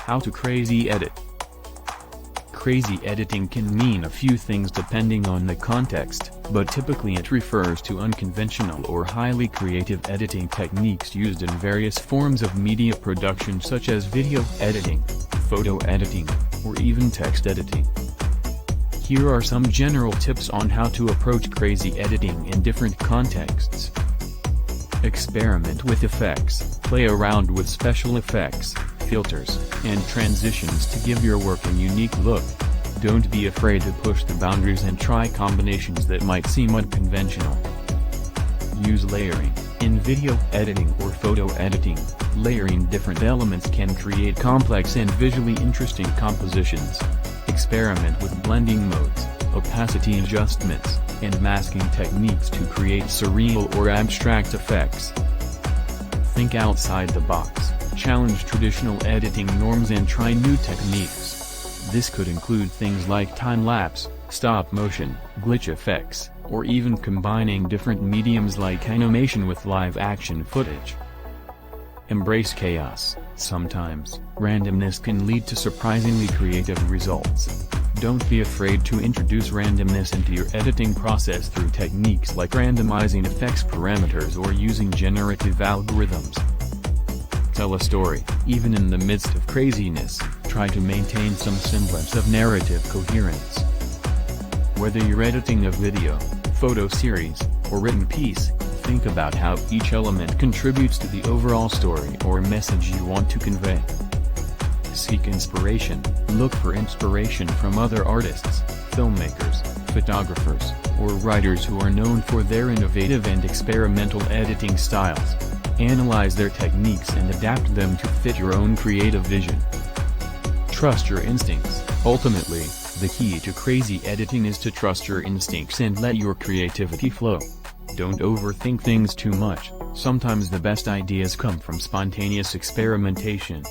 How to crazy edit. Crazy editing can mean a few things depending on the context, but typically it refers to unconventional or highly creative editing techniques used in various forms of media production such as video editing, photo editing, or even text editing. Here are some general tips on how to approach crazy editing in different contexts. Experiment with effects. Play around with special effects, filters, and transitions to give your work a unique look. Don't be afraid to push the boundaries and try combinations that might seem unconventional. Use layering. In video editing or photo editing, layering different elements can create complex and visually interesting compositions. Experiment with blending modes, opacity adjustments, and masking techniques to create surreal or abstract effects. Think outside the box, challenge traditional editing norms and try new techniques. This could include things like time-lapse, stop-motion, glitch effects, or even combining different mediums like animation with live-action footage. Embrace chaos. Sometimes, randomness can lead to surprisingly creative results. Don't be afraid to introduce randomness into your editing process through techniques like randomizing effects parameters or using generative algorithms. Tell a story. Even in the midst of craziness, try to maintain some semblance of narrative coherence. Whether you're editing a video, photo series, or written piece, think about how each element contributes to the overall story or message you want to convey. Seek inspiration. Look for inspiration from other artists, filmmakers, photographers, or writers who are known for their innovative and experimental editing styles. Analyze their techniques and adapt them to fit your own creative vision. Trust your instincts. Ultimately, the key to crazy editing is to trust your instincts and let your creativity flow. Don't overthink things too much. Sometimes the best ideas come from spontaneous experimentation.